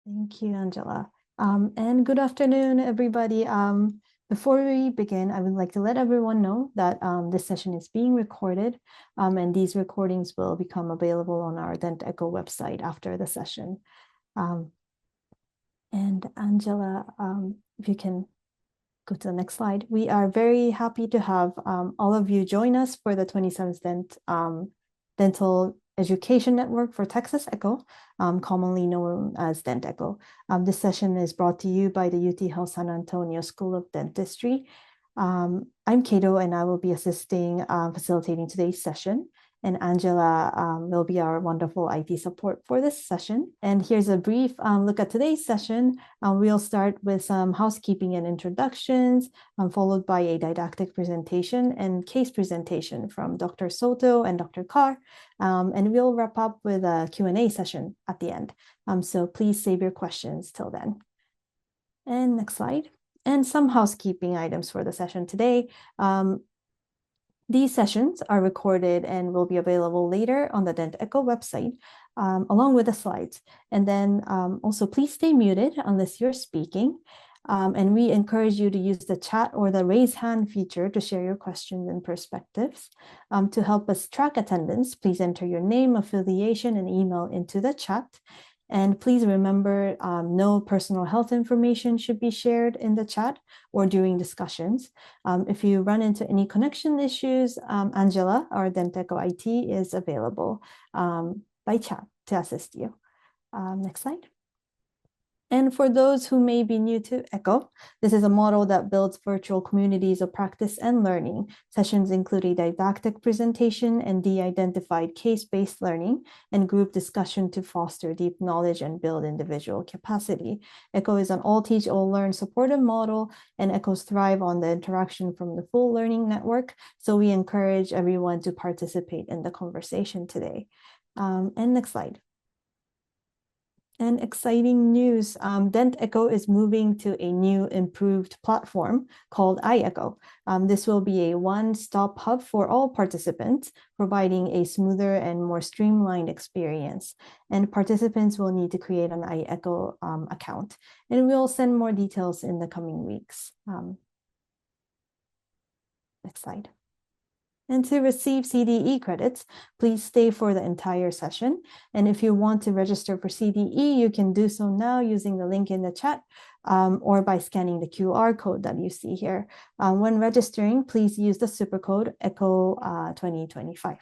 Thank you, Angela. And good afternoon, everybody. Before we begin, I would like to let everyone know that this session is being recorded, and these recordings will become available on our DentEcho website after the session. And Angela, if you can go to the next slide. We are very happy to have all of you join us for the 27th Dental Education Network for Texas Echo, commonly known as DentEcho. This session is brought to you by the UT Health San Antonio School of Dentistry. I'm Kato, and I will be assisting facilitating today's session. And Angela will be our wonderful IT support for this session. And here's a brief look at today's session. We'll start with some housekeeping and introductions, followed by a didactic presentation and case presentation from Dr. Soto and Dr. Carr. And we'll wrap up with a Q&A session at the end. So please save your questions till then. And next slide. And some housekeeping items for the session today. These sessions are recorded and will be available later on the DentEcho website, along with the slides. And then also please stay muted unless you're speaking. And we encourage you to use the chat or the raise hand feature to share your questions and perspectives. To help us track attendance, please enter your name, affiliation, and email into the chat. And please remember, no personal health information should be shared in the chat or during discussions. If you run into any connection issues, Angela, our DentEcho IT, is available by chat to assist you. Next slide. And for those who may be new to ECHO, this is a model that builds virtual communities of practice and learning. Sessions include a didactic presentation and de-identified case-based learning and group discussion to foster deep knowledge and build individual capacity. ECHO is an all-teach, all-learn supportive model, and ECHOs thrive on the interaction from the full learning network. So we encourage everyone to participate in the conversation today. And next slide. And exciting news, DentEcho is moving to a new improved platform called iEcho. This will be a one-stop hub for all participants, providing a smoother and more streamlined experience. And participants will need to create an iEcho account. And we'll send more details in the coming weeks. Next slide. And to receive CDE credits, please stay for the entire session. And if you want to register for CDE, you can do so now using the link in the chat or by scanning the QR code that you see here. When registering, please use the supercode ECHO 2025.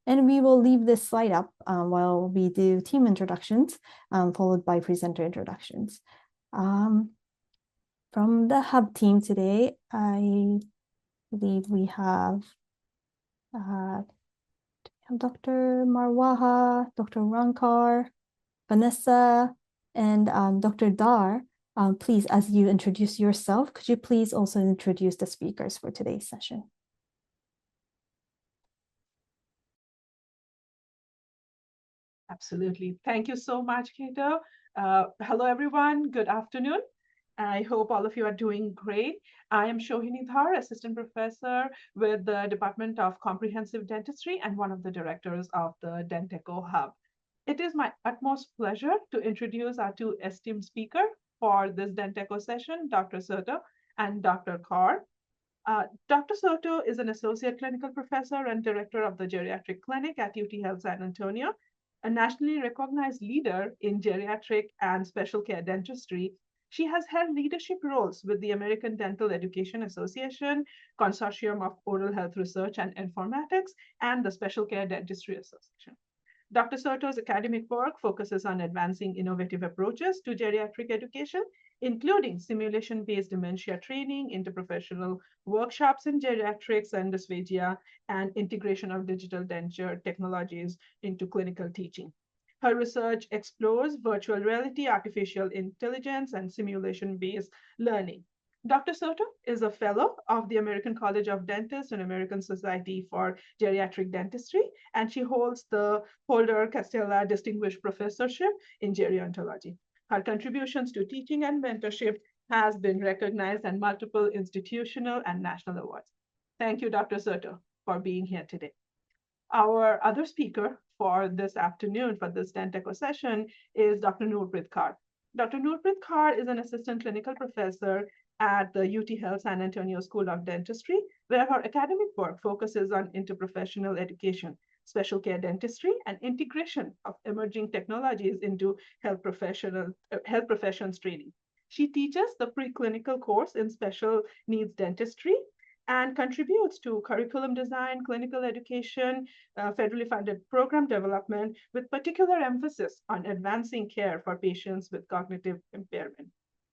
And we will leave this slide up while we do team introductions, followed by presenter introductions. From the Hub team today, I believe we have Dr. Marwaha, Dr. Rankar, Vanessa, and Dr. Dar. Please, as you introduce yourself, could you please also introduce the speakers for today's session? Absolutely. Thank you so much, Kato. Hello, everyone. Good afternoon. I hope all of you are doing great. I am Shohini Dhar, Assistant Professor with the Department of Comprehensive Dentistry and one of the directors of the DentEcho Hub. It is my utmost pleasure to introduce our two esteemed speakers for this DentEcho session, Dr. Soto and Dr. Kaur. Dr. Soto is an Associate Clinical Professor and Director of the Geriatric Clinic at UT Health San Antonio, a nationally recognized leader in geriatric and special care dentistry. She has held leadership roles with the American Dental Education Association, Consortium of Oral Health Research and Informatics, and the Special Care Dentistry Association. Dr. Soto's academic work focuses on advancing innovative approaches to geriatric education, including simulation-based dementia training, interprofessional workshops in geriatrics and dysphagia, and integration of digital denture technologies into clinical teaching. Her research explores virtual reality, artificial intelligence, and simulation-based learning. Dr. Soto is a fellow of the American College of Dentists and American Society for Geriatric Dentistry, and she holds the Holder Castella Distinguished Professorship in Gerontology. Her contributions to teaching and mentorship has been recognized in multiple institutional and national awards. Thank you, Dr. Soto, for being here today. Our other speaker for this afternoon, for this DentEcho session, is Dr. Noorpreet Kaur. Dr. Nurpreet Kaur is an assistant clinical professor at the UT Health San Antonio School of Dentistry, where her academic work focuses on interprofessional education, special care dentistry, and integration of emerging technologies into health professions training. She teaches the preclinical course in special needs dentistry and contributes to curriculum design, clinical education, federally funded program development, with particular emphasis on advancing care for patients with cognitive impairment.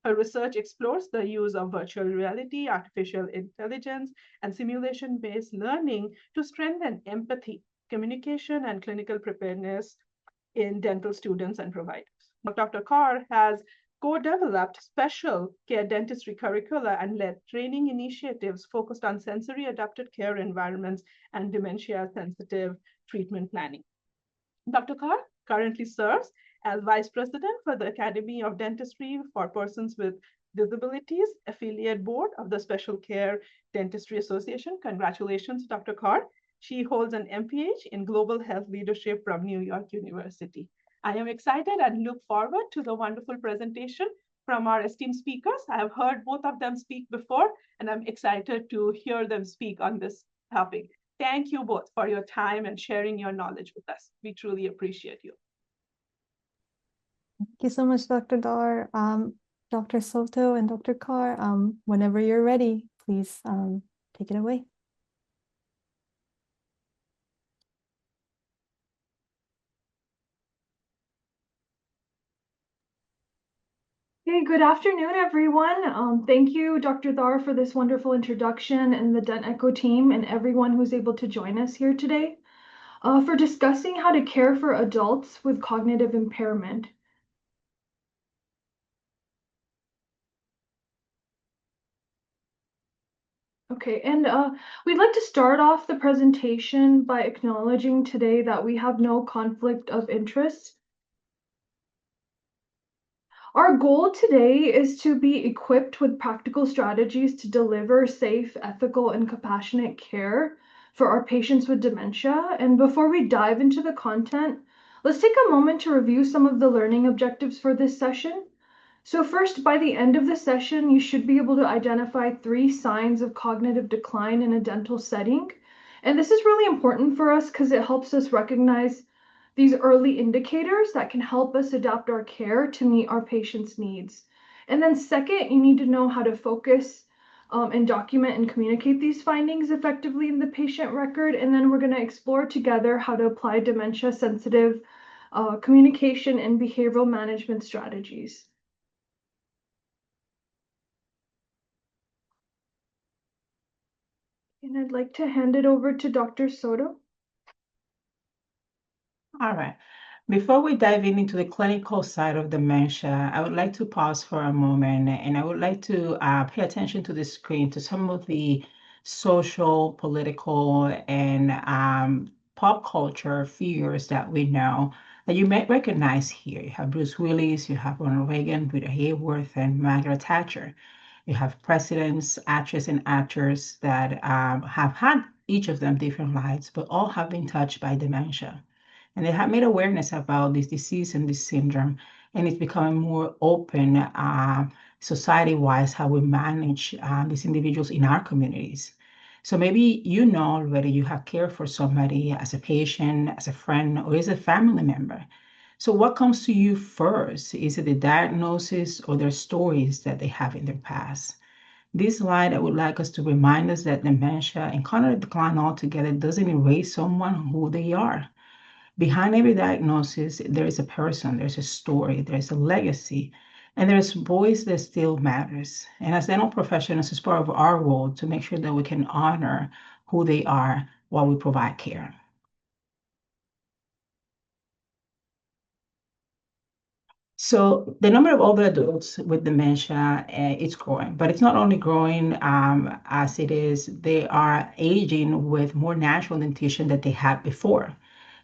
Her research explores the use of virtual reality, artificial intelligence, and simulation based learning to strengthen empathy, communication, and clinical preparedness in dental students and providers. Dr. Kaur has co-developed special care dentistry curricula and led training initiatives focused on sensory adapted care environments and dementia-sensitive treatment planning. Dr. Kaur currently serves as Vice President for the Academy of Dentistry for Persons with Disabilities Affiliate Board of the Special Care Dentistry Association. Congratulations, Dr. Kaur. She holds an MPH in Global Health Leadership from New York University. I am excited and look forward to the wonderful presentation from our esteemed speakers. I have heard both of them speak before, and I'm excited to hear them speak on this topic. Thank you both for your time and sharing your knowledge with us. We truly appreciate you. Thank you so much, Dr. Dar. Dr. Soto and Dr. Kaur, whenever you're ready, please take it away. Hey, good afternoon, everyone. Thank you, Dr. Dar, for this wonderful introduction, and the Dent Echo team and everyone who's able to join us here today for discussing how to care for adults with cognitive impairment. Okay, and we'd like to start off the presentation by acknowledging today that we have no conflict of interest. Our goal today is to be equipped with practical strategies to deliver safe, ethical, and compassionate care for our patients with dementia. And before we dive into the content, let's take a moment to review some of the learning objectives for this session. So first, by the end of the session, you should be able to identify 3 signs of cognitive decline in a dental setting. And this is really important for us because it helps us recognize these early indicators that can help us adapt our care to meet our patients' needs. And then second, you need to know how to focus and document and communicate these findings effectively in the patient record. And then we're going to explore together how to apply dementia-sensitive communication and behavioral management strategies. And I'd like to hand it over to Dr. Soto. All right. Before we dive into the clinical side of dementia, I would like to pause for a moment, and I would like to pay attention to the screen to some of the social, political, and pop culture figures that we know that you may recognize here. You have Bruce Willis, you have Ronald Reagan, Rita Hayworth, and Margaret Thatcher. You have presidents, actresses, and actors that have had each of them different lives, but all have been touched by dementia. And they have made awareness about this disease and this syndrome, and it's becoming more open society-wise how we manage these individuals in our communities. So maybe you know already you have cared for somebody as a patient, as a friend, or as a family member. So what comes to you first? Is it the diagnosis or their stories that they have in their past? This slide, I would like us to remind us that dementia and cognitive decline altogether doesn't erase someone who they are. Behind every diagnosis, there is a person, there's a story, there's a legacy, and there's voice that still matters. And as dental professionals, it's part of our role to make sure that we can honor who they are while we provide care. So the number of older adults with dementia is growing, but it's not only growing as it is, they are aging with more natural dentition than they had before.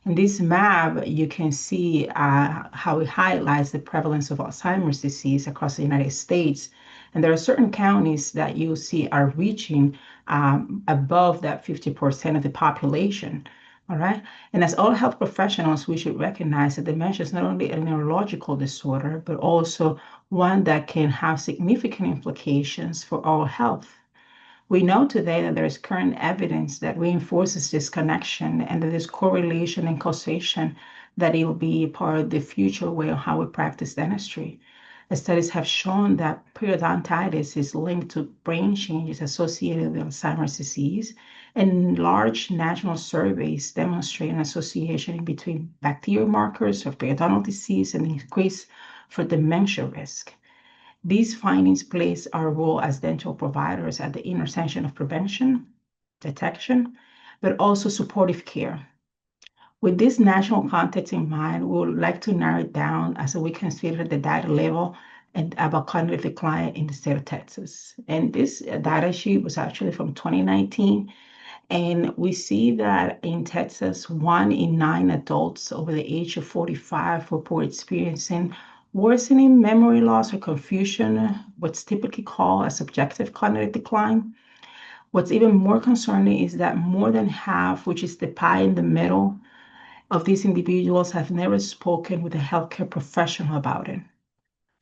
In this map, you can see how it highlights the prevalence of Alzheimer's disease across the United States. And there are certain counties that you see are reaching above that 50% of the population. All right. And as all health professionals, we should recognize that dementia is not only a neurological disorder, but also one that can have significant implications for our health. We know today that there is current evidence that reinforces this connection and that this correlation and causation that it will be part of the future way of how we practice dentistry. The studies have shown that periodontitis is linked to brain changes associated with Alzheimer's disease, and large national surveys demonstrate an association between bacterial markers of periodontal disease and increase for dementia risk. These findings place our role as dental providers at the intersection of prevention, detection, but also supportive care. With this national context in mind, we would like to narrow it down as we consider the data level and about cognitive decline in the state of Texas. And this data sheet was actually from 2019. And we see that in Texas, 1 in 9 adults over the age of 45 report experiencing worsening memory loss or confusion, what's typically called a subjective cognitive decline. What's even more concerning is that more than half, which is the pie in the middle, of these individuals have never spoken with a healthcare professional about it.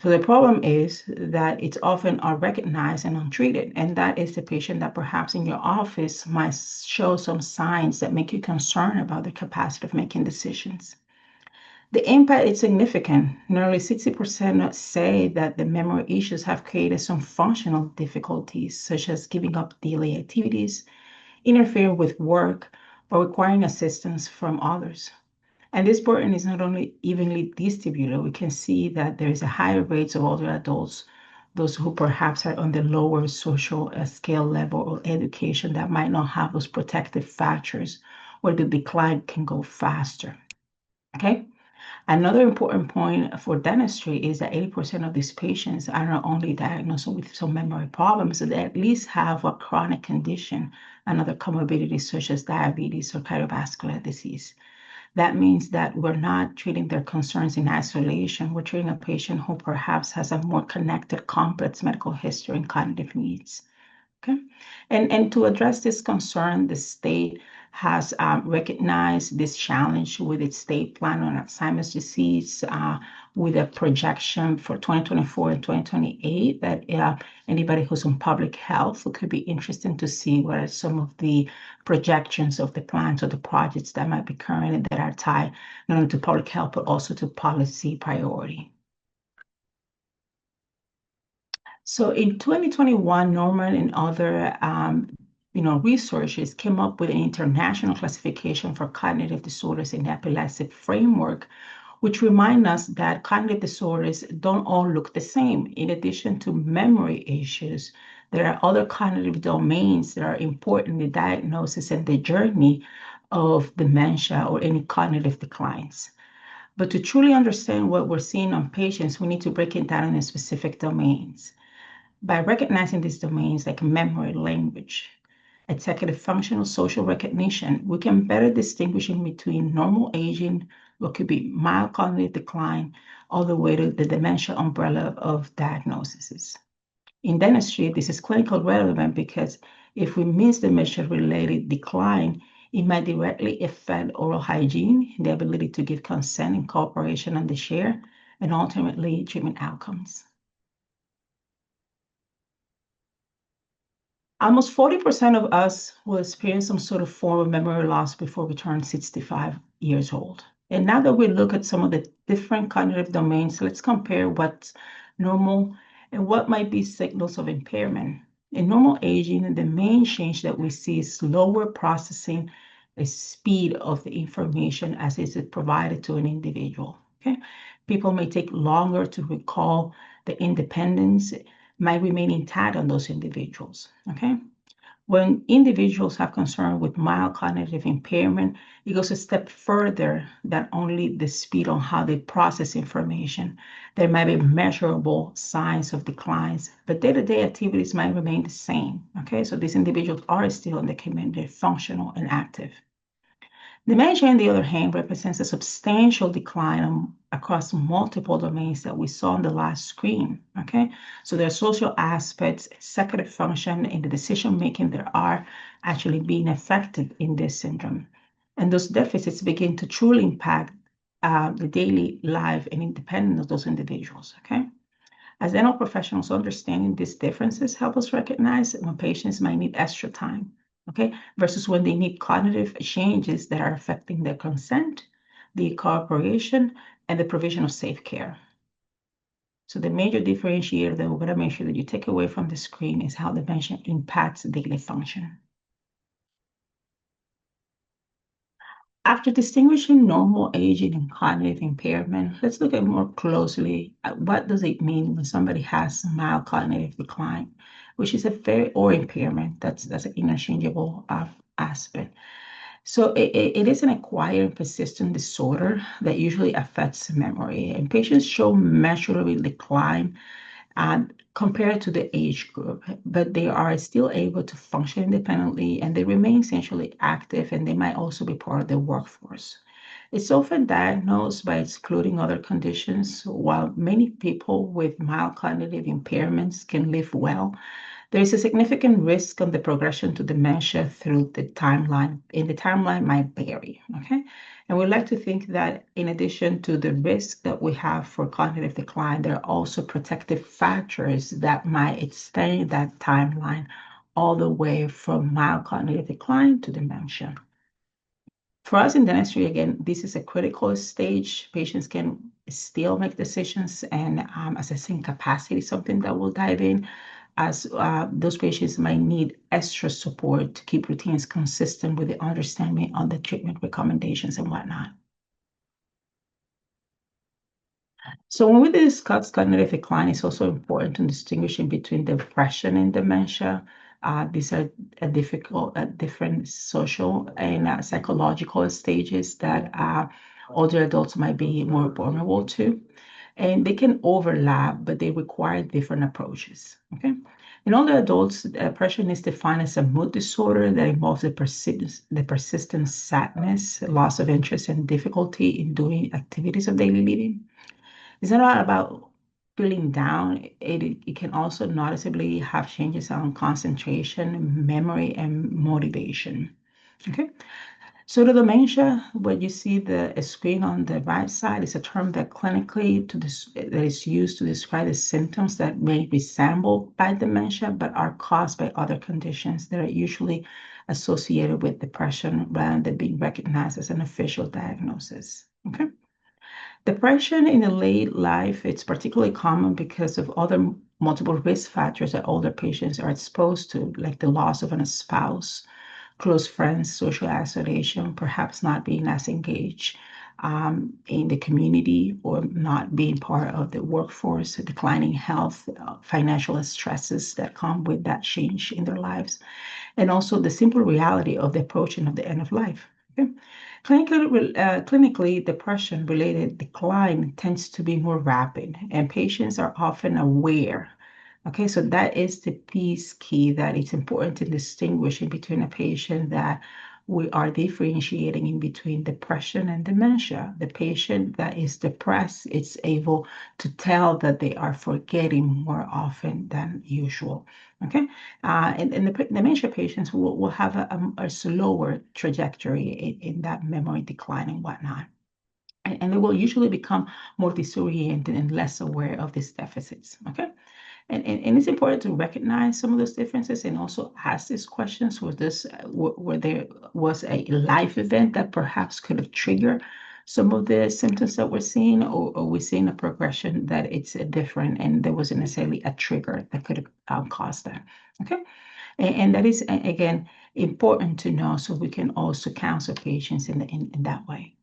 So the problem is that it's often unrecognized and untreated, and that is the patient that perhaps in your office might show some signs that make you concerned about their capacity of making decisions. The impact is significant. Nearly 60% say that the memory issues have created some functional difficulties, such as giving up daily activities, interfering with work, or requiring assistance from others. And this burden is not only evenly distributed, we can see that there is a higher rates of older adults, those who perhaps are on the lower social scale level or education that might not have those protective factors where the decline can go faster. Okay. Another important point for dentistry is that 80% of these patients are not only diagnosed with some memory problems, but they at least have a chronic condition and other comorbidities such as diabetes or cardiovascular disease. That means that we're not treating their concerns in isolation. We're treating a patient who perhaps has a more connected, complex medical history and cognitive needs. Okay, and to address this concern, the state has recognized this challenge with its state plan on Alzheimer's disease with a projection for 2024 and 2028 that anybody who's in public health could be interested to see what are some of the projections of the plans or the projects that might be current and that are tied not only to public health, but also to policy priority. So in 2021, Norman and other researchers came up with an international classification for cognitive disorders in the epilepsy framework, which remind us that cognitive disorders don't all look the same. In addition to memory issues, there are other cognitive domains that are important in the diagnosis and the journey of dementia or any cognitive declines. But to truly understand what we're seeing on patients, we need to break it down in specific domains. By recognizing these domains like memory, language, executive functional, social recognition, we can better distinguish in between normal aging, what could be mild cognitive decline, all the way to the dementia umbrella of diagnoses. In dentistry, this is clinically relevant because if we miss dementia-related decline, it might directly affect oral hygiene, the ability to give consent and cooperation on the share, and ultimately treatment outcomes. Almost 40% of us will experience some sort of form of memory loss before we turn 65 years old. And now that we look at some of the different cognitive domains, let's compare what's normal and what might be signals of impairment. In normal aging, the main change that we see is slower processing, the speed of the information as it is provided to an individual. Okay, people may take longer to recall. The independence might remain intact on those individuals, okay? When individuals have concern with mild cognitive impairment, it goes a step further than only the speed on how they process information. There might be measurable signs of declines, but day-to-day activities might remain the same, okay? So these individuals are still in the community, functional and active. Dementia, on the other hand, represents a substantial decline across multiple domains that we saw on the last screen, okay? So there are social aspects, executive function, and the decision-making that are actually being affected in this syndrome. And those deficits begin to truly impact the daily life and independence of those individuals, okay? As dental professionals, understanding these differences help us recognize when patients might need extra time, okay, versus when they need cognitive changes that are affecting their consent, the cooperation, and the provision of safe care. So the major differentiator that we're going to make sure that you take away from the screen is how dementia impacts daily function. After distinguishing normal aging and cognitive impairment, let's look at more closely at what does it mean when somebody has mild cognitive decline, which is or impairment. That's an interchangeable aspect. So it is an acquired and persistent disorder that usually affects memory, and patients show measurable decline compared to the age group, but they are still able to function independently and they remain essentially active, and they might also be part of the workforce. It's often diagnosed by excluding other conditions. While many people with mild cognitive impairments can live well, there is a significant risk of the progression to dementia through the timeline, and the timeline might vary, okay? And we like to think that in addition to the risk that we have for cognitive decline, there are also protective factors that might extend that timeline all the way from mild cognitive decline to dementia. For us in dentistry, again, this is a critical stage. Patients can still make decisions, and assessing capacity is something that we'll dive in, as those patients might need extra support to keep routines consistent with the understanding on the treatment recommendations and whatnot. So when we discuss cognitive decline, it's also important to distinguish between depression and dementia. These are different social and psychological stages that older adults might be more vulnerable to. And they can overlap, but they require different approaches, okay? In older adults, depression is defined as a mood disorder that involves the persistent sadness, loss of interest, and difficulty in doing activities of daily living. It's not about feeling down. It can also noticeably have changes on concentration, memory, and motivation, okay? So the dementia, what you see the screen on the right side, is a term that clinically that is used to describe the symptoms that may resemble bad dementia, but are caused by other conditions that are usually associated with depression rather than being recognized as an official diagnosis. Okay. Depression in the late life, it's particularly common because of other multiple risk factors that older patients are exposed to, like the loss of a spouse, close friends, social isolation, perhaps not being as engaged in the community or not being part of the workforce, declining health, financial stresses that come with that change in their lives, and also the simple reality of the approaching of the end of life. Okay? Clinically, depression-related decline tends to be more rapid, and patients are often aware. Okay, so that is the piece key that it's important to distinguish in between a patient that we are differentiating in between depression and dementia. The patient that is depressed is able to tell that they are forgetting more often than usual. Okay, and the dementia patients will have a slower trajectory in that memory decline and whatnot. And they will usually become more disoriented and less aware of these deficits. Okay. And it's important to recognize some of those differences and also ask these questions. Where there was a life event that perhaps could have triggered some of the symptoms that we're seeing, or we're seeing a progression that it's different and there wasn't necessarily a trigger that could have caused that. Okay, and that is again important to know, so we can also counsel patients in that way.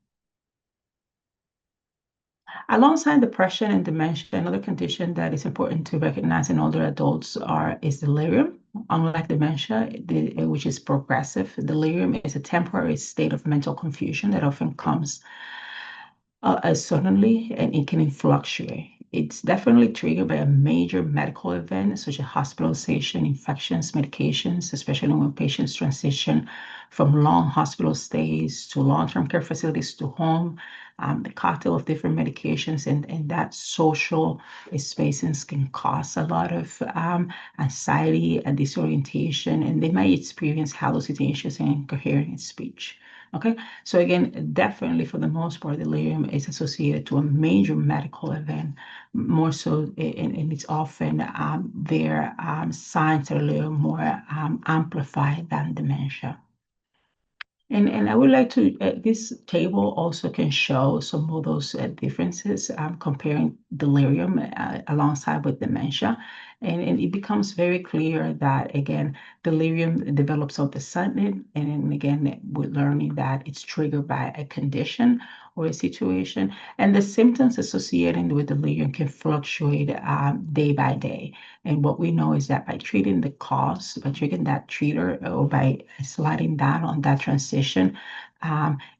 Alongside depression and dementia, another condition that is important to recognize in older adults is delirium. Unlike dementia, which is progressive, delirium is a temporary state of mental confusion that often comes suddenly, and it can fluctuate. It's definitely triggered by a major medical event, such as hospitalization, infections, medications, especially when patients transition from long hospital stays to long-term care facilities to home. The cocktail of different medications and that social spaces can cause a lot of anxiety and disorientation, and they might experience hallucinations and incoherent speech. Okay, so again, definitely for the most part, delirium is associated to a major medical event, more so, and it's often their signs are a little more amplified than dementia. And I would like to, this table also can show some of those differences comparing delirium alongside with dementia. And it becomes very clear that, again, delirium develops all of a sudden. And again, we're learning that it's triggered by a condition or a situation. And the symptoms associated with delirium can fluctuate day by day. And what we know is that by treating the cause, by treating that treater, or by sliding down on that transition,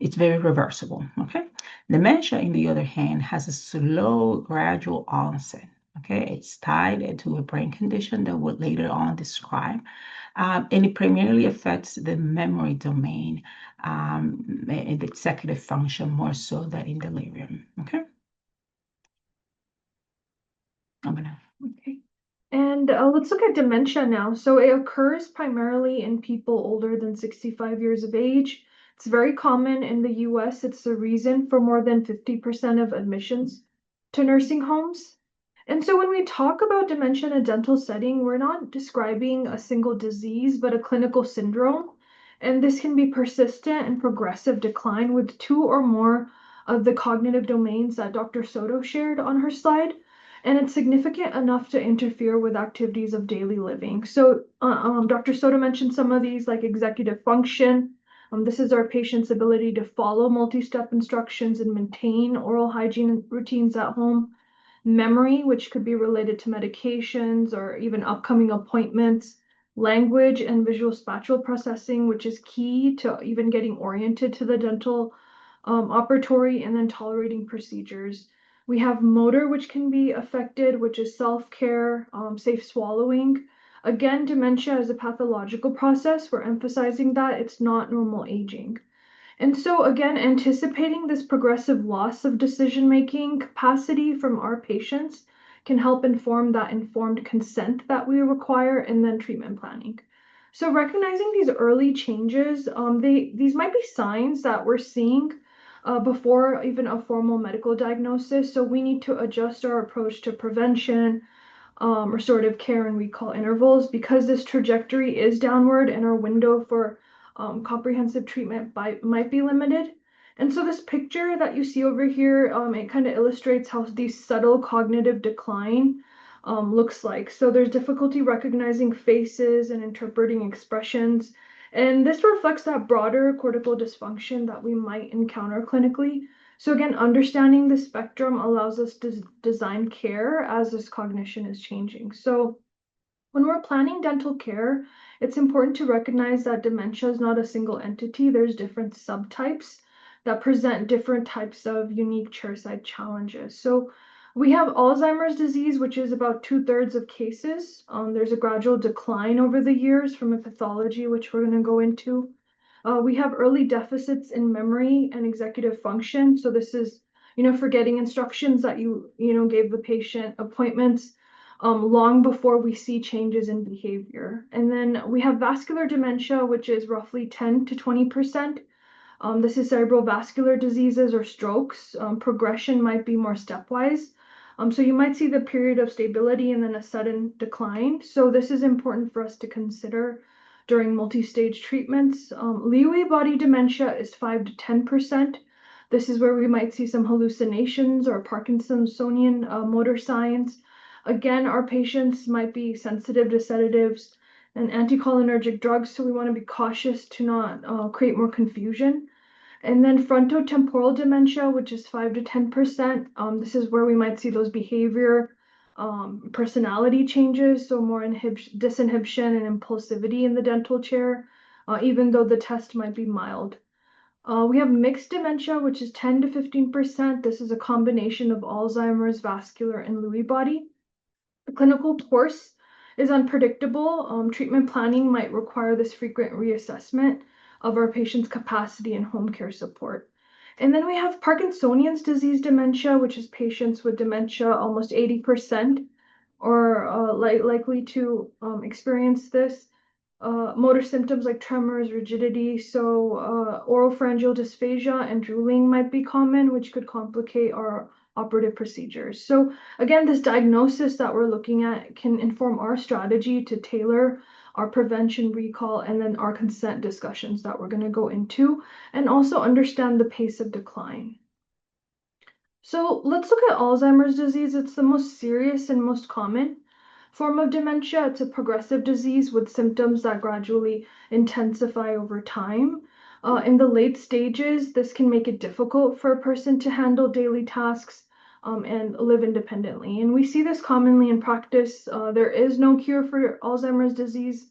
it's very reversible. Okay. Dementia, on the other hand, has a slow, gradual onset. Okay, it's tied to a brain condition that we'll later on describe. And it primarily affects the memory domain and the executive function more so than in delirium. Okay. Okay. And let's look at dementia now. So it occurs primarily in people older than 65 years of age. It's very common in the US. It's the reason for more than 50% of admissions to nursing homes. And so when we talk about dementia in a dental setting, we're not describing a single disease, but a clinical syndrome. And this can be persistent and progressive decline with 2 or more of the cognitive domains that Dr. Soto shared on her slide. And it's significant enough to interfere with activities of daily living. So Dr. Soto mentioned some of these, like executive function. This is our patient's ability to follow multi-step instructions and maintain oral hygiene routines at home. Memory, which could be related to medications or even upcoming appointments. Language and visual spatial processing, which is key to even getting oriented to the dental operatory, and then tolerating procedures. We have motor, which can be affected, which is self-care, safe swallowing. Again, dementia is a pathological process. We're emphasizing that it's not normal aging. And so again, anticipating this progressive loss of decision-making capacity from our patients can help inform that informed consent that we require and then treatment planning. So recognizing these early changes, these might be signs that we're seeing before even a formal medical diagnosis. So we need to adjust our approach to prevention, restorative care, and recall intervals, because this trajectory is downward and our window for comprehensive treatment might be limited. And so this picture that you see over here, it kind of illustrates how these subtle cognitive decline looks like. So there's difficulty recognizing faces and interpreting expressions. And this reflects that broader cortical dysfunction that we might encounter clinically. So again, understanding the spectrum allows us to design care as this cognition is changing. So when we're planning dental care, it's important to recognize that dementia is not a single entity. There's different subtypes that present different types of unique chairside challenges. So we have Alzheimer's disease, which is about 2/3 of cases. There's a gradual decline over the years from a pathology, which we're going to go into. We have early deficits in memory and executive function. So this is, forgetting instructions that you gave the patient, appointments, long before we see changes in behavior. And then we have vascular dementia, which is roughly 10 to 20%. This is cerebral vascular diseases or strokes. Progression might be more stepwise. So you might see the period of stability and then a sudden decline. So this is important for us to consider during multi-stage treatments. Lewy body dementia is 5 to 10%. This is where we might see some hallucinations or Parkinsonian motor signs. Again, our patients might be sensitive to sedatives and anticholinergic drugs, so we want to be cautious to not create more confusion. And then frontotemporal dementia, which is 5 to 10%. This is where we might see those behavior, personality changes, so more disinhibition and impulsivity in the dental chair, even though the test might be mild. We have mixed dementia, which is 10 to 15%. This is a combination of Alzheimer's, vascular, and Lewy body. The clinical course is unpredictable. Treatment planning might require this frequent reassessment of our patient's capacity and home care support. And then we have Parkinsonian's disease dementia, which is patients with dementia, almost 80% are likely to experience this. motor symptoms like tremors, rigidity. So oropharyngeal dysphagia and drooling might be common, which could complicate our operative procedures. So again, this diagnosis that we're looking at can inform our strategy to tailor our prevention, recall, and then our consent discussions that we're going to go into, and also understand the pace of decline. So let's look at Alzheimer's disease. It's the most serious and most common form of dementia. It's a progressive disease with symptoms that gradually intensify over time. In the late stages, this can make it difficult for a person to handle daily tasks and live independently. And we see this commonly in practice. There is no cure for Alzheimer's disease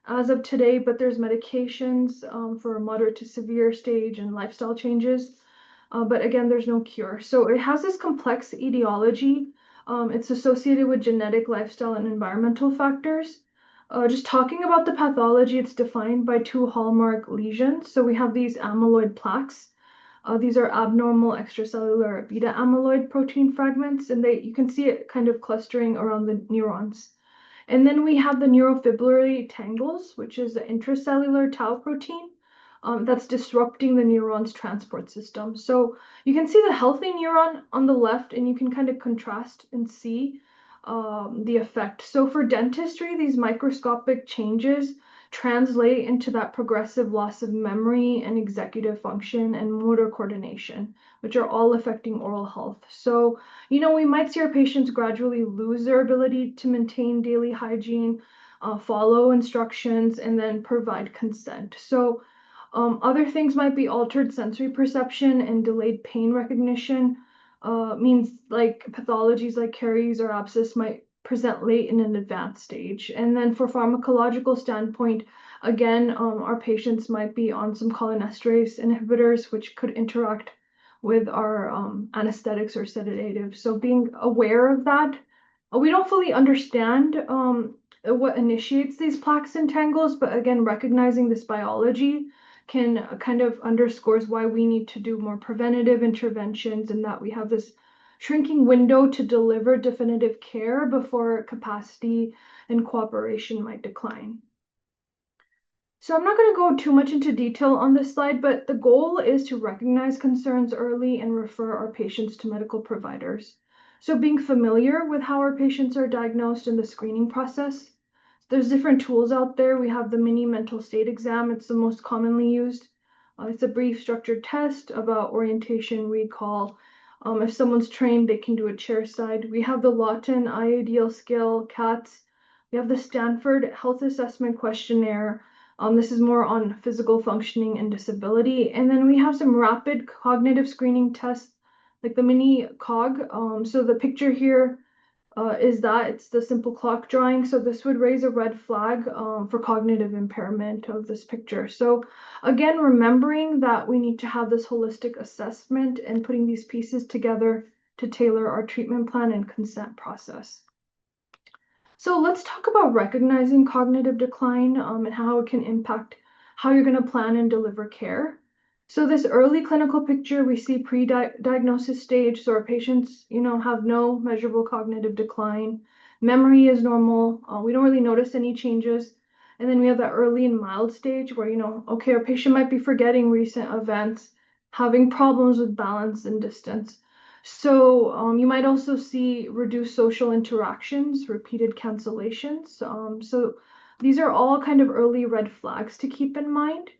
as of today, but there's medications for a moderate to severe stage and lifestyle changes. But again, there's no cure. So it has this complex etiology. It's associated with genetic, lifestyle, and environmental factors. Just talking about the pathology, it's defined by two hallmark lesions. So we have these amyloid plaques. These are abnormal extracellular beta amyloid protein fragments, and you can see it kind of clustering around the neurons. And then we have the neurofibrillary tangles, which is the intracellular tau protein that's disrupting the neuron's transport system. So you can see the healthy neuron on the left, and you can kind of contrast and see the effect. So for dentistry, these microscopic changes translate into that progressive loss of memory and executive function and motor coordination, which are all affecting oral health. So, we might see our patients gradually lose their ability to maintain daily hygiene, follow instructions, and then provide consent. So other things might be altered sensory perception and delayed pain recognition. Means like pathologies like caries or abscess might present late in an advanced stage. And then for pharmacological standpoint, again, our patients might be on some cholinesterase inhibitors, which could interact with our anesthetics or sedatives. So being aware of that, we don't fully understand what initiates these plaques and tangles, but again, recognizing this biology can kind of underscores why we need to do more preventative interventions, and that we have this shrinking window to deliver definitive care before capacity and cooperation might decline. So I'm not going to go too much into detail on this slide, but the goal is to recognize concerns early and refer our patients to medical providers. So being familiar with how our patients are diagnosed in the screening process. There's different tools out there. We have the mini mental state exam. It's the most commonly used. It's a brief structured test about orientation, recall. If someone's trained, they can do a chair side. We have the Lawton IADL scale, CATS. We have the Stanford Health Assessment Questionnaire. This is more on physical functioning and disability. And then we have some rapid cognitive screening tests, like the mini COG. So the picture here is that it's the simple clock drawing. So this would raise a red flag for cognitive impairment of this picture. So again, remembering that we need to have this holistic assessment and putting these pieces together to tailor our treatment plan and consent process. So let's talk about recognizing cognitive decline and how it can impact how you're going to plan and deliver care. So this early clinical picture, we see pre-diagnosis stage. So our patients, have no measurable cognitive decline. Memory is normal. We don't really notice any changes. And then we have that early and mild stage where, okay, our patient might be forgetting recent events, having problems with balance and distance. So you might also see reduced social interactions, repeated cancellations. So these are all kind of early red flags to keep in mind.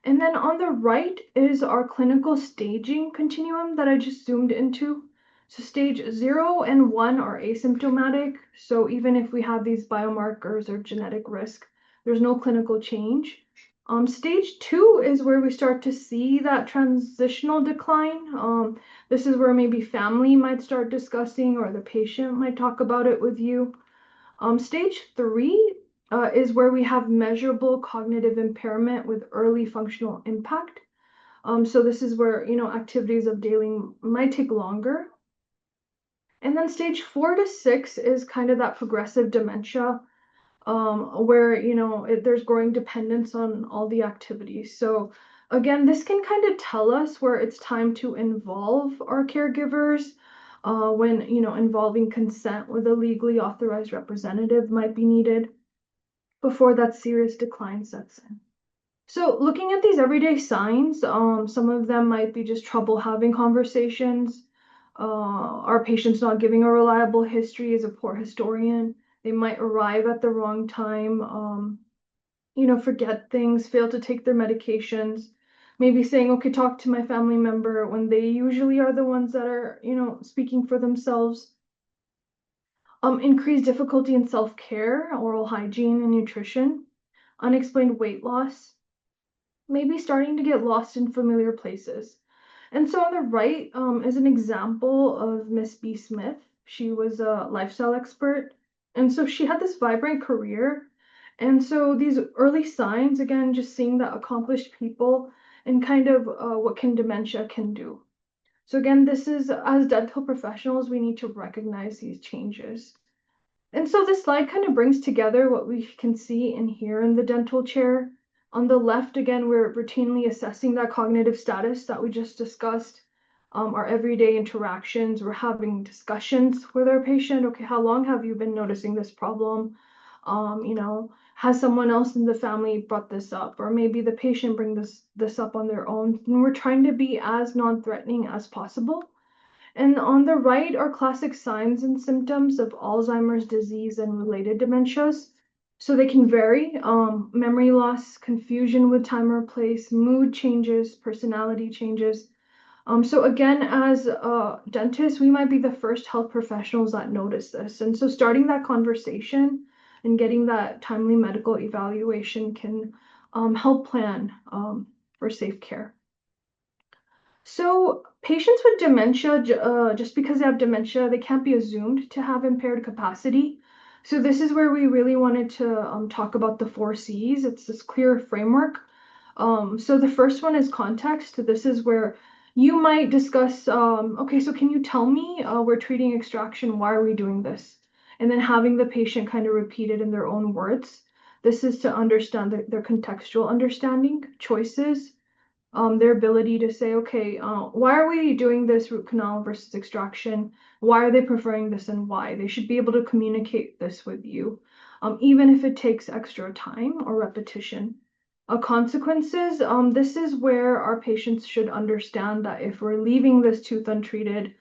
And then on the right is our clinical staging continuum that I just zoomed into. So stage 0 and 1 are asymptomatic. So even if we have these biomarkers or genetic risk, there's no clinical change. Stage 2 is where we start to see that transitional decline. This is where maybe family might start discussing or the patient might talk about it with you. Stage 3 is where we have measurable cognitive impairment with early functional impact. So this is where, activities of daily might take longer. And then stage 4 to 6 is kind of that progressive dementia where, there's growing dependence on all the activities. So again, this can kind of tell us where it's time to involve our caregivers when, involving consent with a legally authorized representative might be needed. before that serious decline sets in. So looking at these everyday signs, some of them might be just trouble having conversations, our patient's not giving a reliable history, is a poor historian, they might arrive at the wrong time, forget things, fail to take their medications, maybe saying, okay, talk to my family member when they usually are the ones that are, speaking for themselves. Increased difficulty in self-care, oral hygiene and nutrition, unexplained weight loss, maybe starting to get lost in familiar places. And so on the right is an example of Miss B. Smith. She was a lifestyle expert. And so she had this vibrant career. And so these early signs, again, just seeing the accomplished people and kind of what dementia can do. So again, this is, as dental professionals, we need to recognize these changes. And so this slide kind of brings together what we can see and hear in the dental chair. On the left, again, we're routinely assessing that cognitive status that we just discussed, our everyday interactions. We're having discussions with our patient. Okay, how long have you been noticing this problem? Has someone else in the family brought this up? Or maybe the patient bring this up on their own. And we're trying to be as non-threatening as possible. And on the right are classic signs and symptoms of Alzheimer's disease and related dementias. So they can vary, memory loss, confusion with time or place, mood changes, personality changes. So again, as dentists, we might be the first health professionals that notice this. And so starting that conversation and getting that timely medical evaluation can help plan for safe care. So patients with dementia, just because they have dementia, they can't be assumed to have impaired capacity. So this is where we really wanted to talk about the 4 C's. It's this clear framework. So the first one is context. This is where you might discuss, okay, so can you tell me, we're treating extraction, why are we doing this? And then having the patient kind of repeat it in their own words. This is to understand their contextual understanding, choices, their ability to say, okay, why are we doing this root canal versus extraction? Why are they preferring this and why? They should be able to communicate this with you, even if it takes extra time or repetition. Consequences, this is where our patients should understand that if we're leaving this tooth untreated,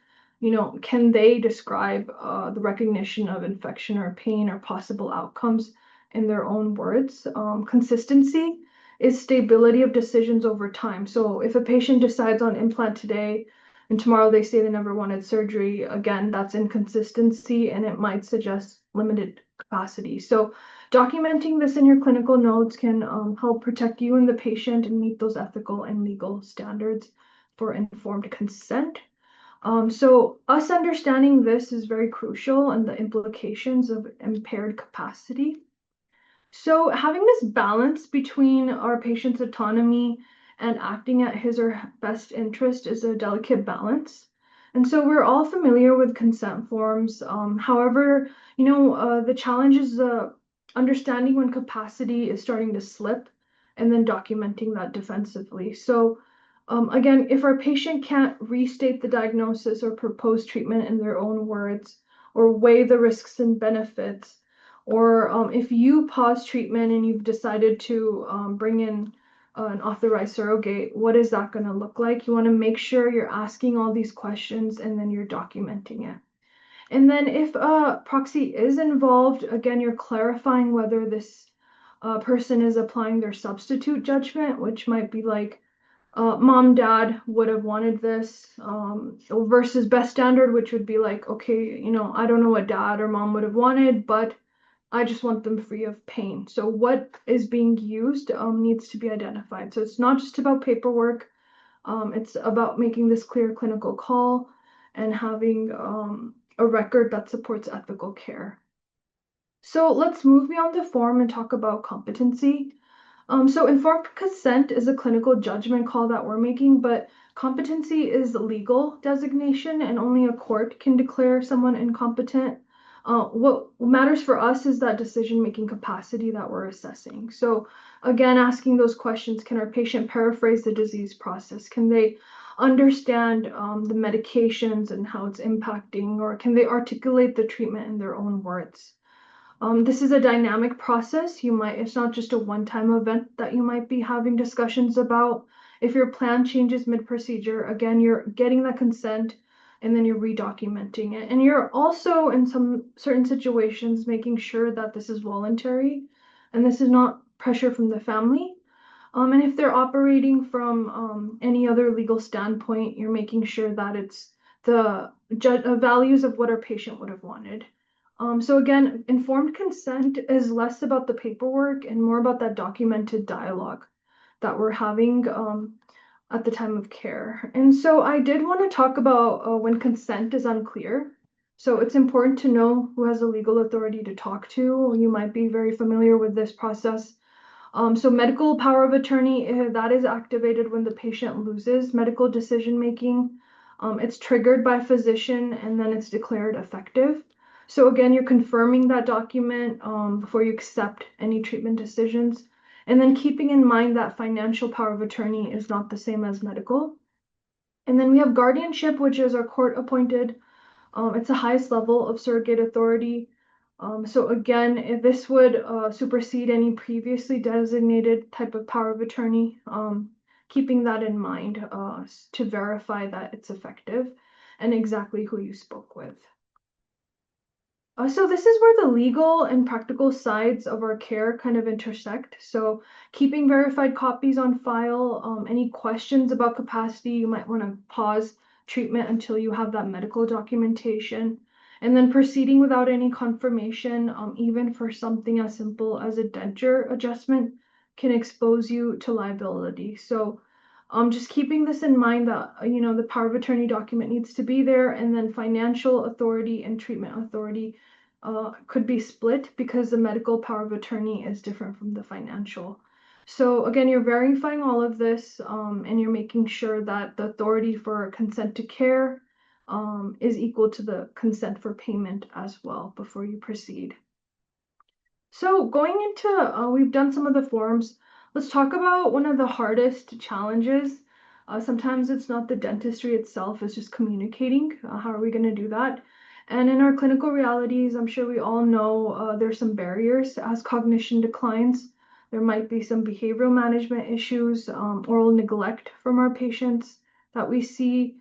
can they describe the recognition of infection or pain or possible outcomes in their own words? Consistency is stability of decisions over time. So if a patient decides on implant today and tomorrow they say they never wanted surgery, again, that's inconsistency and it might suggest limited capacity. So documenting this in your clinical notes can help protect you and the patient and meet those ethical and legal standards for informed consent. So us understanding this is very crucial and the implications of impaired capacity. So having this balance between our patient's autonomy and acting at his or her best interest is a delicate balance. And so we're all familiar with consent forms. However, the challenge is understanding when capacity is starting to slip and then documenting that defensively. So again, if our patient can't restate the diagnosis or propose treatment in their own words or weigh the risks and benefits, or if you pause treatment and you've decided to bring in an authorized surrogate, what is that going to look like? You want to make sure you're asking all these questions and then you're documenting it. And then if a proxy is involved, again, you're clarifying whether this person is applying their substitute judgment, which might be like, mom, dad would have wanted this, versus best standard, which would be like, okay, I don't know what dad or mom would have wanted, but I just want them free of pain. So what is being used needs to be identified. So it's not just about paperwork. It's about making this clear clinical call and having a record that supports ethical care. So let's move beyond the form and talk about competency. So informed consent is a clinical judgment call that we're making, but competency is a legal designation and only a court can declare someone incompetent. What matters for us is that decision-making capacity that we're assessing. So again, asking those questions, can our patient paraphrase the disease process? Can they understand the medications and how it's impacting, or can they articulate the treatment in their own words? This is a dynamic process. It's not just a one-time event that you might be having discussions about. If your plan changes mid-procedure, again, you're getting that consent and then you're redocumenting it. And you're also, in some certain situations, making sure that this is voluntary and this is not pressure from the family. And if they're operating from any other legal standpoint, you're making sure that it's the values of what our patient would have wanted. So again, informed consent is less about the paperwork and more about that documented dialogue that we're having at the time of care. And so I did want to talk about when consent is unclear. So it's important to know who has the legal authority to talk to. You might be very familiar with this process. So medical power of attorney, that is activated when the patient loses medical decision making. It's triggered by physician and then it's declared effective. So again, you're confirming that document before you accept any treatment decisions. And then keeping in mind that financial power of attorney is not the same as medical. And then we have guardianship, which is our court appointed. It's the highest level of surrogate authority. So again, if this would supersede any previously designated type of power of attorney, keeping that in mind to verify that it's effective and exactly who you spoke with. So this is where the legal and practical sides of our care kind of intersect. So keeping verified copies on file, any questions about capacity, you might want to pause treatment until you have that medical documentation. And then proceeding without any confirmation, even for something as simple as a denture adjustment, can expose you to liability. So just keeping this in mind that, the power of attorney document needs to be there, and then financial authority and treatment authority could be split because the medical power of attorney is different from the financial. So again, you're verifying all of this and you're making sure that the authority for consent to care is equal to the consent for payment as well before you proceed. So going into, we've done some of the forms. Let's talk about one of the hardest challenges. Sometimes it's not the dentistry itself, it's just communicating. How are we going to do that? And in our clinical realities, I'm sure we all know there's some barriers as cognition declines. There might be some behavioral management issues, oral neglect from our patients that we see,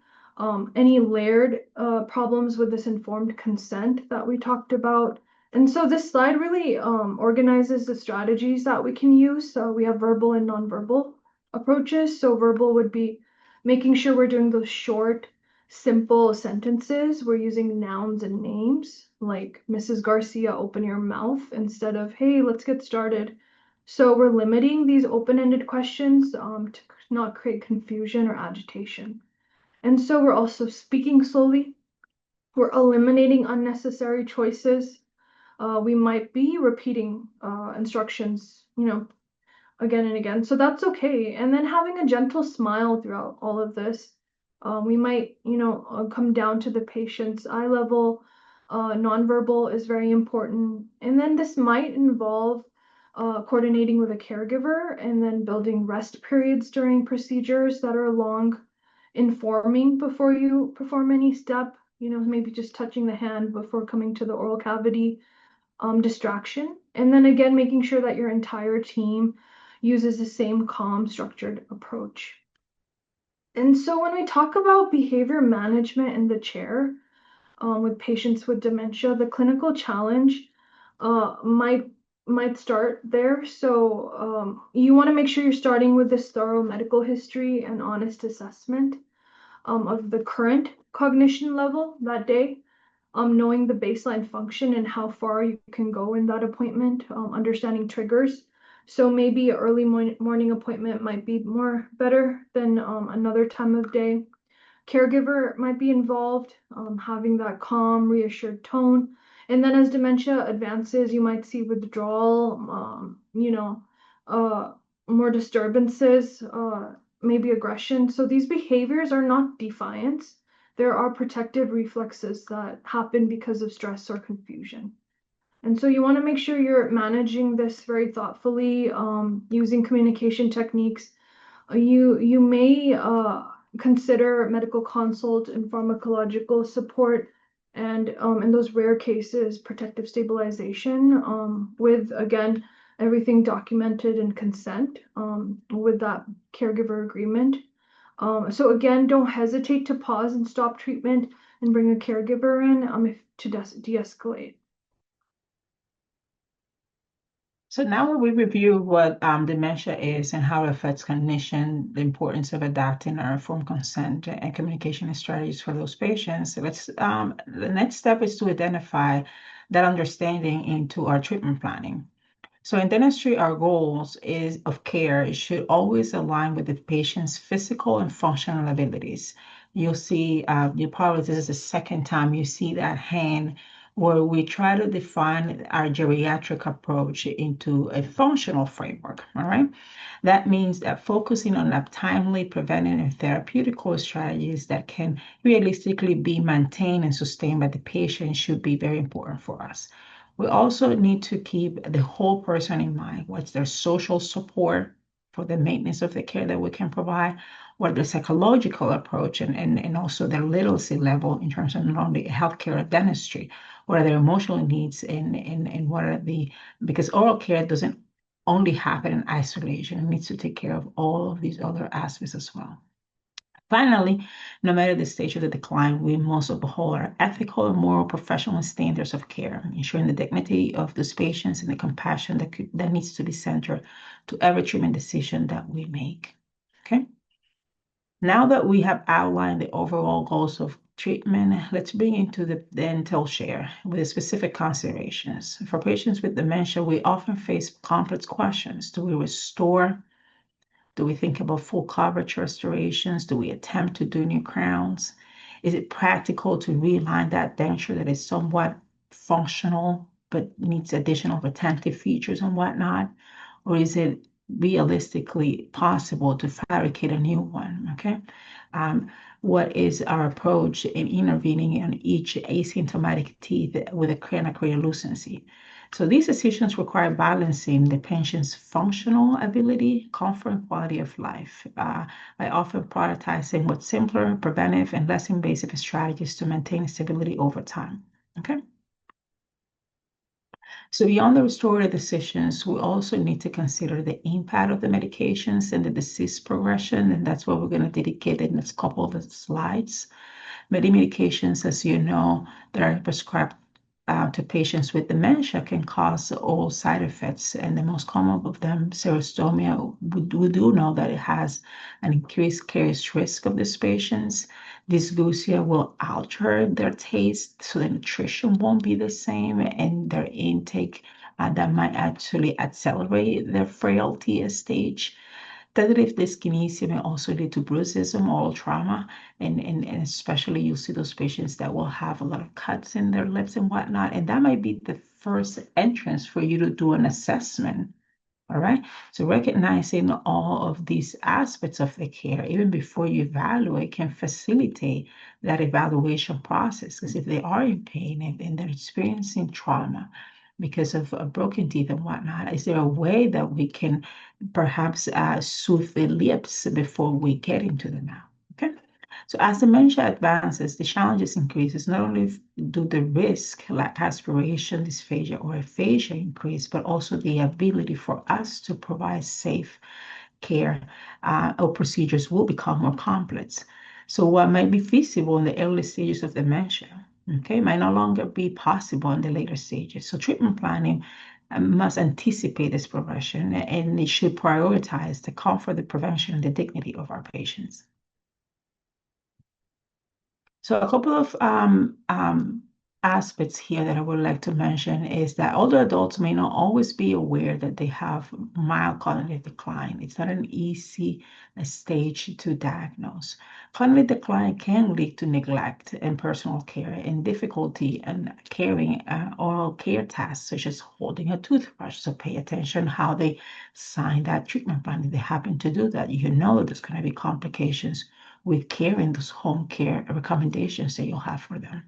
any layered problems with this informed consent that we talked about. And so this slide really organizes the strategies that we can use. So we have verbal and nonverbal approaches. So verbal would be making sure we're doing those short, simple sentences. We're using nouns and names like Mrs. Garcia, open your mouth instead of, hey, let's get started. So we're limiting these open-ended questions to not create confusion or agitation. And so we're also speaking slowly. We're eliminating unnecessary choices. We might be repeating instructions, again and again. So that's okay. And then having a gentle smile throughout all of this. We might, come down to the patient's eye level. Nonverbal is very important. And then this might involve coordinating with a caregiver and then building rest periods during procedures that are long, informing before you perform any step, maybe just touching the hand before coming to the oral cavity. Distraction, and then again making sure that your entire team uses the same calm, structured approach. And so when we talk about behavior management in the chair with patients with dementia, the clinical challenge might start there. So you want to make sure you're starting with this thorough medical history and honest assessment of the current cognition level that day. Knowing the baseline function and how far you can go in that appointment, understanding triggers. So maybe an early morning appointment might be better than another time of day. Caregiver might be involved, having that calm, reassured tone. And then as dementia advances, you might see withdrawal, more disturbances, maybe aggression. So these behaviors are not defiance. There are protective reflexes that happen because of stress or confusion. And so you want to make sure you're managing this very thoughtfully, using communication techniques. You may consider medical consult and pharmacological support and in those rare cases, protective stabilization, with, again, everything documented in consent, with that caregiver agreement. So again, don't hesitate to pause and stop treatment and bring a caregiver in if to de-escalate. So now that we review what dementia is and how it affects cognition, the importance of adapting our informed consent and communication strategies for those patients, the next step is to identify that understanding into our treatment planning. So in dentistry, our goals of care should always align with the patient's physical and functional abilities. You'll see, this is the second time you see that hand where we try to define our geriatric approach into a functional framework, all right? That means that focusing on timely preventative therapeutical strategies that can realistically be maintained and sustained by the patient should be very important for us. We also need to keep the whole person in mind. What's their social support for the maintenance of the care that we can provide? What the psychological approach and also their literacy level in terms of not only healthcare or dentistry, what are their emotional needs and what are because oral care doesn't only happen in isolation. It needs to take care of all of these other aspects as well. Finally, no matter the stage of the decline, we must uphold our ethical and moral professional standards of care, ensuring the dignity of those patients and the compassion that needs to be centered to every treatment decision that we make. Okay. Now that we have outlined the overall goals of treatment, let's bring into the dental share with specific considerations. For patients with dementia, we often face complex questions. Do we restore? Do we think about full coverage restorations? Do we attempt to do new crowns? Is it practical to realign that denture that is somewhat functional but needs additional retentive features and whatnot? Or is it realistically possible to fabricate a new one? Okay. What is our approach in intervening in each asymptomatic teeth with a cranial lucency? So these decisions require balancing the patient's functional ability, comfort, and quality of life by often prioritizing what's simpler, preventive, and less invasive strategies to maintain stability over time. Okay. So beyond the restorative decisions, we also need to consider the impact of the medications and the disease progression, and that's what we're going to dedicate in this couple of slides. Many medications, as you know, that are prescribed to patients with dementia can cause all side effects, and the most common of them, xerostomia, we do know that it has an increased case risk of these patients. Dysgeusia will alter their taste, so the nutrition won't be the same, and their intake that might actually accelerate their frailty stage. Sedative dyskinesia may also lead to bruxism, oral trauma, and especially you see those patients that will have a lot of cuts in their lips and whatnot, and that might be the first entrance for you to do an assessment. All right, so recognizing all of these aspects of the care, even before you evaluate, can facilitate that evaluation process. Because if they are in pain and they're experiencing trauma because of broken teeth and whatnot, is there a way that we can perhaps soothe the lips before we get into the mouth? Okay. So as dementia advances, the challenges increases. Not only do the risk like aspiration, dysphagia, or aphasia increase, but also the ability for us to provide safe care or procedures will become more complex. So what might be feasible in the early stages of dementia, okay, might no longer be possible in the later stages. So treatment planning must anticipate this progression, and it should prioritize the comfort, the prevention, and the dignity of our patients. So a couple of aspects here that I would like to mention is that older adults may not always be aware that they have mild cognitive decline. It's not an easy stage to diagnose. Cognitive decline can lead to neglect in personal care and difficulty in carrying oral care tasks, such as holding a toothbrush. So pay attention how they sign that treatment plan. If they happen to do that, you know that there's going to be complications with carrying those home care recommendations that you'll have for them.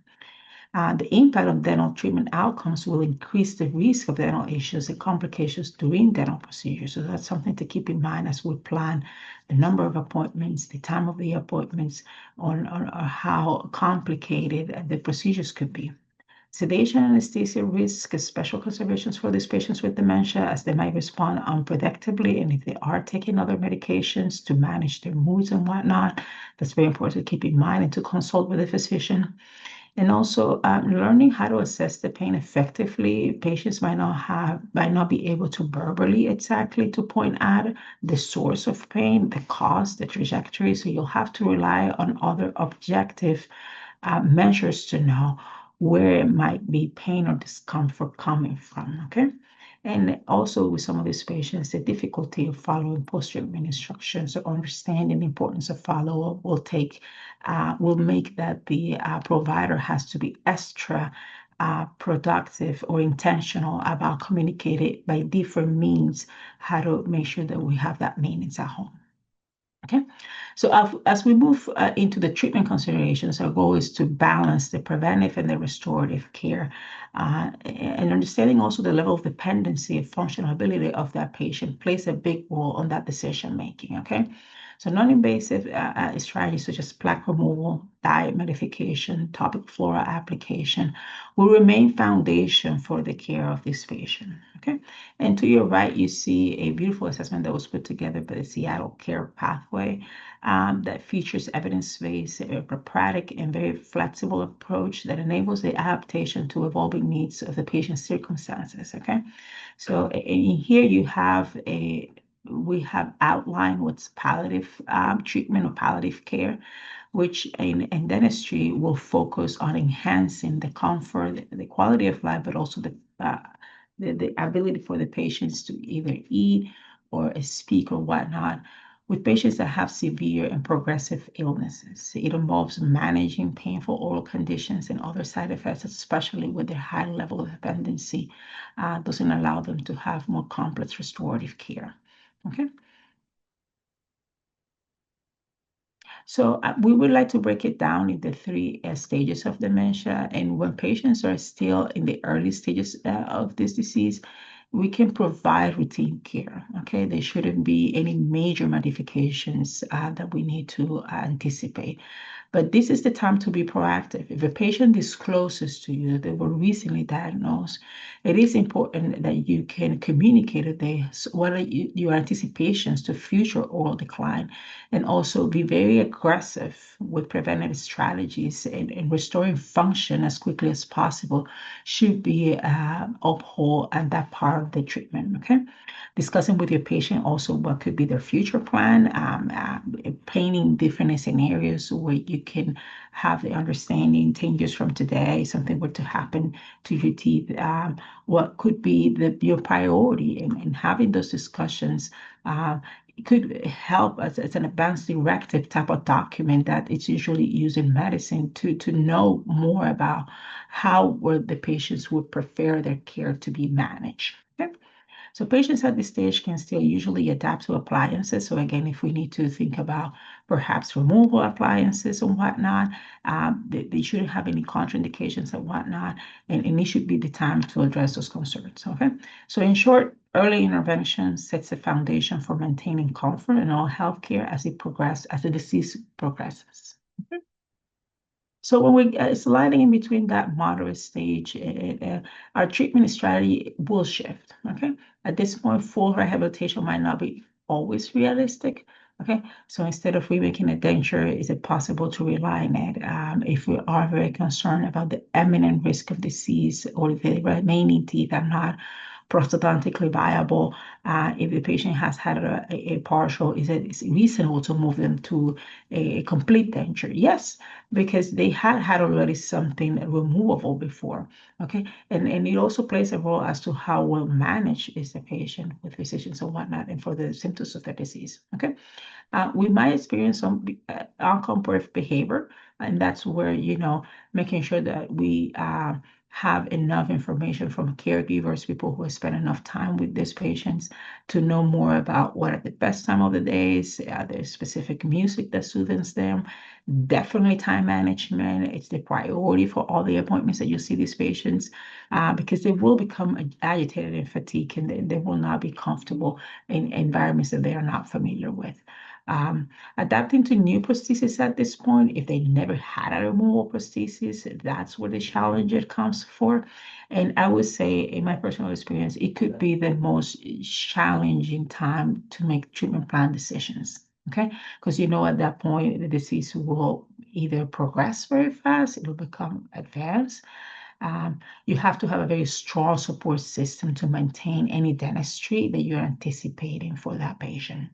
The impact of dental treatment outcomes will increase the risk of dental issues and complications during dental procedures. So that's something to keep in mind as we plan the number of appointments, the time of the appointments, on how complicated the procedures could be. Sedation and anesthesia risk special considerations for these patients with dementia, as they might respond unpredictably, and if they are taking other medications to manage their moods and whatnot, that's very important to keep in mind and to consult with a physician. And also learning how to assess the pain effectively. Patients might not be able to verbally exactly to point out the source of pain, the cause, the trajectory. So you'll have to rely on other objective measures to know where it might be pain or discomfort coming from, okay? And also with some of these patients, the difficulty of following post-treatment instructions or understanding the importance of follow-up will make that the provider has to be extra productive or intentional about communicating by different means how to make sure that we have that maintenance at home. Okay, so as we move into the treatment considerations, our goal is to balance the preventive and the restorative care, and understanding also the level of dependency and functional ability of that patient plays a big role on that decision making. Okay, so non-invasive strategies such as plaque removal, diet modification, topical flora application will remain foundation for the care of this patient. Okay, and to your right, you see a beautiful assessment that was put together by the Seattle Care Pathway that features evidence-based, pragmatic, and very flexible approach that enables the adaptation to evolving needs of the patient's circumstances. Okay, so in here we have outlined what's palliative treatment or palliative care, which in dentistry will focus on enhancing the comfort, the quality of life, but also the ability for the patients to either eat or speak or whatnot. With patients that have severe and progressive illnesses, it involves managing painful oral conditions and other side effects, especially with their high level of dependency, doesn't allow them to have more complex restorative care. Okay. So we would like to break it down into three stages of dementia. And when patients are still in the early stages of this disease, we can provide routine care. Okay, there shouldn't be any major modifications that we need to anticipate. But this is the time to be proactive. If a patient discloses to you that they were recently diagnosed, it is important that you can communicate what are your anticipations to future oral decline, and also be very aggressive with preventative strategies and restoring function as quickly as possible should be upheld at that part of the treatment. Okay. Discussing with your patient also what could be their future plan, painting different scenarios where you can have the understanding 10 years from today, something were to happen to your teeth, what could be your priority, and having those discussions it could help as an advanced directive type of document that it's usually used in medicine to know more about how the patients would prefer their care to be managed. Okay? So patients at this stage can still usually adapt to appliances. So again, if we need to think about perhaps removal appliances and whatnot, they shouldn't have any contraindications and whatnot, and it should be the time to address those concerns. Okay, so in short, early intervention sets the foundation for maintaining comfort in all healthcare as the disease progresses. Okay. So when we sliding in between that moderate stage, our treatment strategy will shift. Okay, at this point, full rehabilitation might not be always realistic. Okay, so instead of remaking a denture, is it possible to rely on it if we are very concerned about the imminent risk of disease or the remaining teeth are not prosthodontically viable? If the patient has had a partial, is it reasonable to move them to a complete denture? Yes, because they had already something removable before. Okay, and it also plays a role as to how well managed is the patient with physicians and whatnot, and for the symptoms of the disease. Okay, we might experience some uncooperative behavior, and that's where making sure that we have enough information from caregivers, people who have spent enough time with these patients to know more about what are the best time of the days, are there specific music that soothes them. Definitely time management. It's the priority for all the appointments that you see these patients because they will become agitated and fatigued, and they will not be comfortable in environments that they are not familiar with. Adapting to new prosthesis at this point, if they never had a removable prosthesis, that's where the challenge it comes for. And I would say, in my personal experience, it could be the most challenging time to make treatment plan decisions. Okay, because at that point the disease will either progress very fast, it will become advanced. You have to have a very strong support system to maintain any dentistry that you're anticipating for that patient.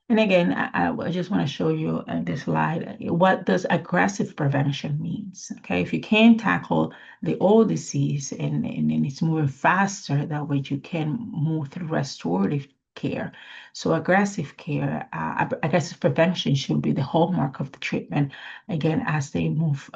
And again, I just want to show you this slide. What does aggressive prevention means? Okay, if you can tackle the old disease and it's moving faster, that way you can move through restorative care. So aggressive care, aggressive prevention should be the hallmark of the treatment. Again, as they move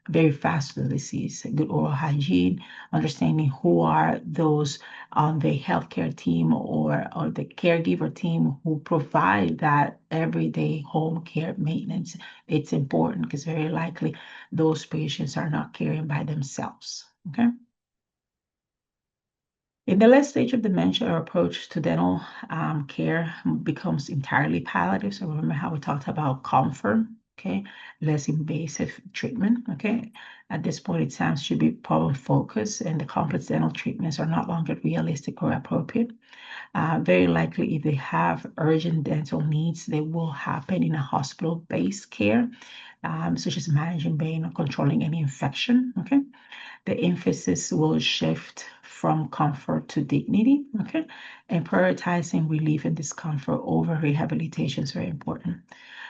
very fast through the disease, good oral hygiene, understanding who are those on the healthcare team or the caregiver team who provide that everyday home care maintenance. It's important because very likely those patients are not caring by themselves. Okay. In the last stage of dementia, our approach to dental care becomes entirely palliative. So remember how we talked about comfort, okay? Less invasive treatment, okay? At this point, exams should be problem focused and the complex dental treatments are not longer realistic or appropriate. Very likely, if they have urgent dental needs, they will happen in a hospital-based care, such as managing pain or controlling any infection, okay? The emphasis will shift from comfort to dignity, okay? And prioritizing relief and discomfort over rehabilitation is very important.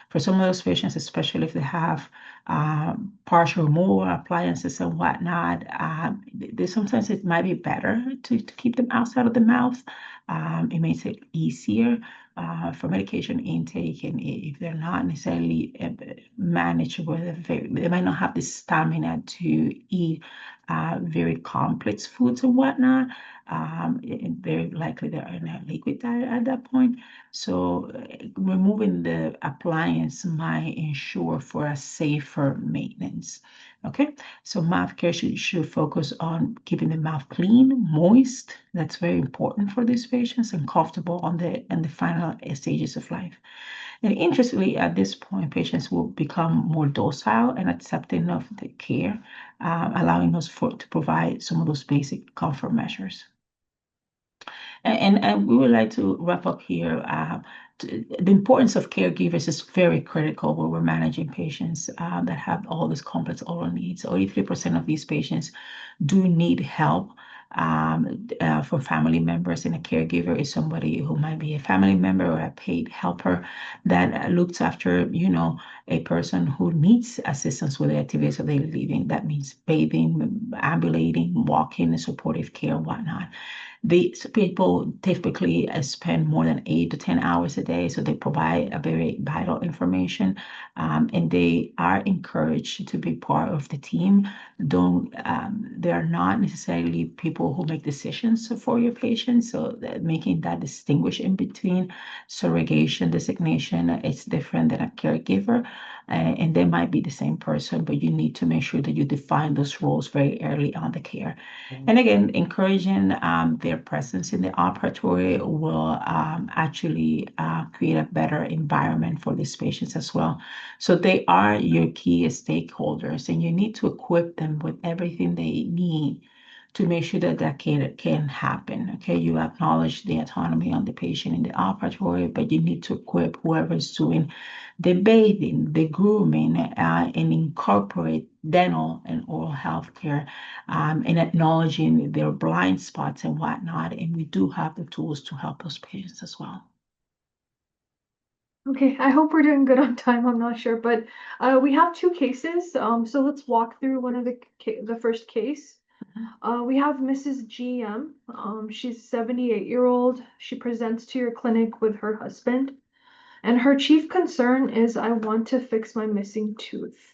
For some of those patients, especially if they have partial removal appliances and whatnot, sometimes it might be better to keep them outside of the mouth. It makes it easier for medication intake, and if they're not necessarily managed with they might not have the stamina to eat very complex foods and whatnot. Very likely they're in a liquid diet at that point. So removing the appliance might ensure for a safer maintenance. Okay, so mouth care should focus on keeping the mouth clean, moist. That's very important for these patients and comfortable in the final stages of life. And interestingly, at this point, patients will become more docile and accepting of the care, allowing us to provide some of those basic comfort measures. And we would like to wrap up here. The importance of caregivers is very critical when we're managing patients that have all these complex oral needs. 83% of these patients do need help from family members, and a caregiver is somebody who might be a family member or a paid helper that looks after, a person who needs assistance with the activities of daily living. That means bathing, ambulating, walking, supportive care, and whatnot. These people typically spend more than 8 to 10 hours a day, so they provide a very vital information, and they are encouraged to be part of the team. They are not necessarily people who make decisions for your patients, so making that distinguish in between surrogation, designation, it's different than a caregiver. And they might be the same person, but you need to make sure that you define those roles very early on the care. And again, encouraging their presence in the operatory will actually create a better environment for these patients as well. So they are your key stakeholders, and you need to equip them with everything they need to make sure that can happen. Okay, you acknowledge the autonomy on the patient in the operatory, but you need to equip whoever is doing the bathing, the grooming, and incorporate dental and oral health care, and acknowledging their blind spots and whatnot. And we do have the tools to help those patients as well. Okay, I hope we're doing good on time. I'm not sure, but we have two cases. So let's walk through one of the first case. We have Mrs. GM. She's 78-year-old. She presents to your clinic with her husband, and her chief concern is, I want to fix my missing tooth.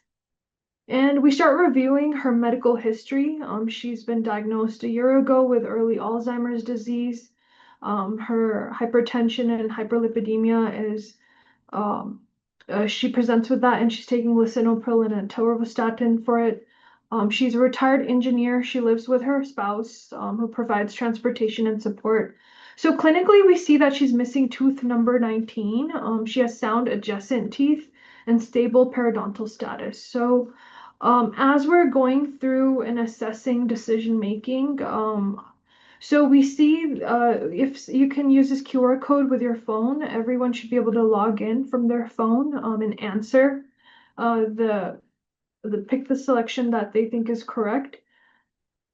And we start reviewing her medical history. She's been diagnosed a year ago with early Alzheimer's disease. Her hypertension and hyperlipidemia is, she presents with that, and she's taking lisinopril and atorvastatin for it. She's a retired engineer. She lives with her spouse, who provides transportation and support. So clinically, we see that she's missing tooth number 19. She has sound adjacent teeth and stable periodontal status. So as we're going through and assessing decision making, so we see if you can use this QR code with your phone, everyone should be able to log in from their phone and answer pick the selection that they think is correct.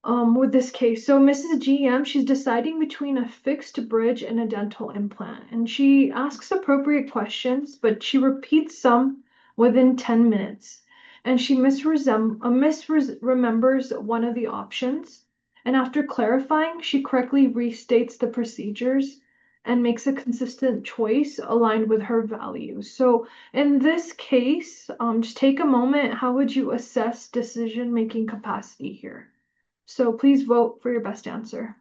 With this case, so Mrs. GM, she's deciding between a fixed bridge and a dental implant, and she asks appropriate questions, but she repeats some within 10 minutes, and she misremembers one of the options, and after clarifying, she correctly restates the procedures and makes a consistent choice aligned with her values. So in this case, just take a moment. How would you assess decision-making capacity here? So please vote for your best answer.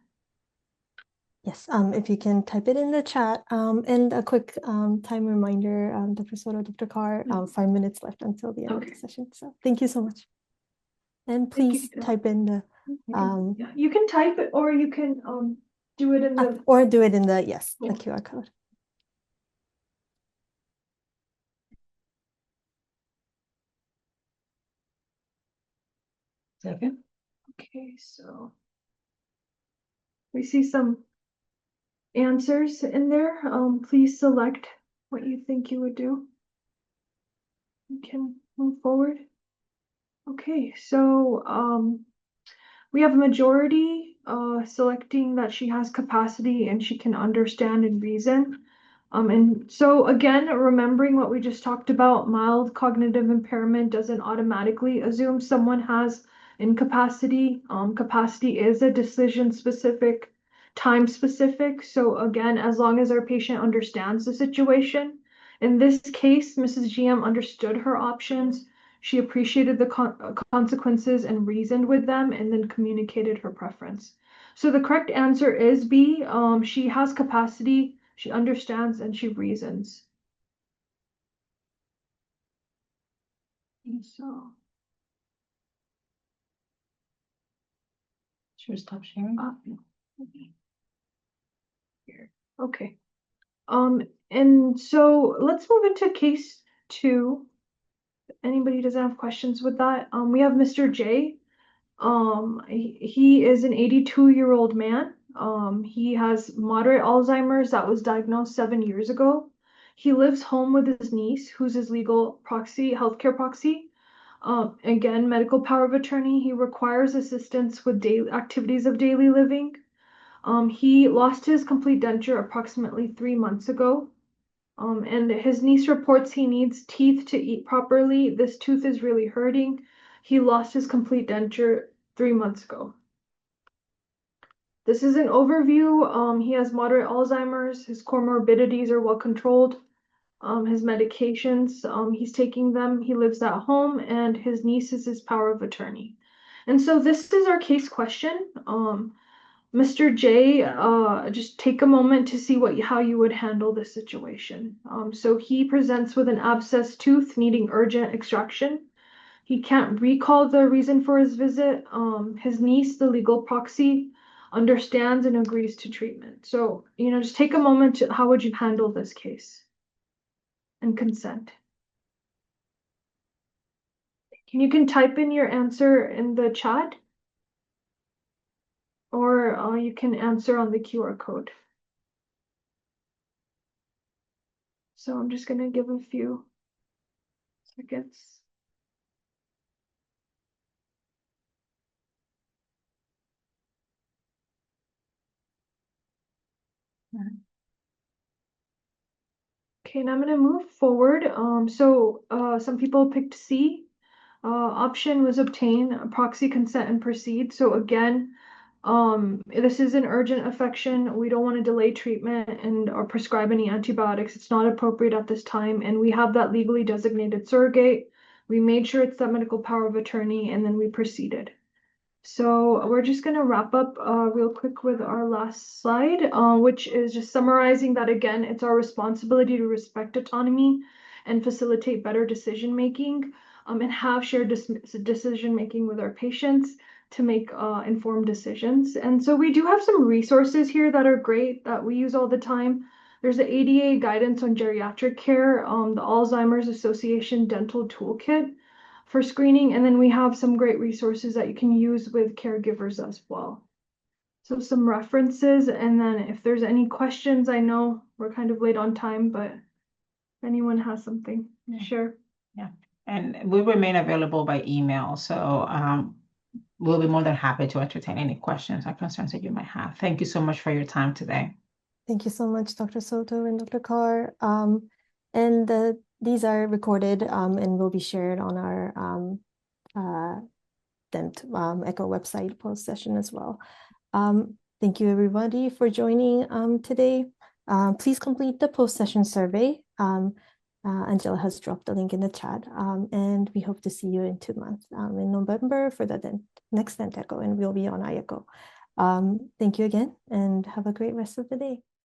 Yes, if you can type it in the chat. And a quick time reminder, Dr. Soto, Dr. Carr, 5 minutes left until the end of the session. So thank you so much. And please type in the yeah, you can type it, or you can do it in the or do it in the the QR code. Second. Okay, so we see some answers in there. Please select what you think you would do. You can move forward. Okay, so we have a majority selecting that she has capacity and she can understand and reason. And so again, remembering what we just talked about, mild cognitive impairment doesn't automatically assume someone has incapacity. Capacity is a decision specific, time specific. So again, as long as our patient understands the situation, in this case, Mrs. GM understood her options. She appreciated the consequences and reasoned with them, and then communicated her preference. So the correct answer is B. She has capacity. She understands and she reasons. And so, should we stop sharing? Here. Okay. And so let's move into case 2. If anybody doesn't have questions with that, we have Mr. J. He is an 82-year-old man. He has moderate Alzheimer's that was diagnosed 7 years ago. He lives home with his niece, who's his legal proxy, healthcare proxy. Again, medical power of attorney. He requires assistance with daily activities of daily living. He lost his complete denture approximately 3 months ago. And his niece reports he needs teeth to eat properly. This tooth is really hurting. He lost his complete denture 3 months ago. This is an overview. He has moderate Alzheimer's. His comorbidities are well controlled. His medications, he's taking them. He lives at home, and his niece is his power of attorney. And so this is our case question. Mr. J, just take a moment to see how you would handle this situation. So he presents with an abscessed tooth needing urgent extraction. He can't recall the reason for his visit. His niece, the legal proxy, understands and agrees to treatment. So, just take a moment to, how would you handle this case? And consent. You can type in your answer in the chat, or you can answer on the QR code. So I'm just going to give a few seconds. Okay, and I'm going to move forward. So some people picked C. Option was obtain proxy consent and proceed. So again, this is an urgent affection. We don't want to delay treatment or prescribe any antibiotics. It's not appropriate at this time. And we have that legally designated surrogate. We made sure it's that medical power of attorney, and then we proceeded. So we're just going to wrap up real quick with our last slide, which is just summarizing that again, it's our responsibility to respect autonomy and facilitate better decision making, and have shared decision making with our patients to make informed decisions. And so we do have some resources here that are great that we use all the time. There's the ADA guidance on geriatric care, the Alzheimer's Association dental toolkit for screening, and then we have some great resources that you can use with caregivers as well. So some references, and then if there's any questions, I know we're kind of late on time, but if anyone has something to share. Yeah, and we remain available by email, so we'll be more than happy to entertain any questions or concerns that you might have. Thank you so much for your time today. Thank you so much, Dr. Soto and Dr. Carr. These are recorded and will be shared on our Dent Echo website post-session as well. Thank you, everybody, for joining today. Please complete the post-session survey. Angela has dropped the link in the chat, and we hope to see you in 2 months in November for the next Dent Echo, and we'll be on iEcho. Thank you again, and have a great rest of the day.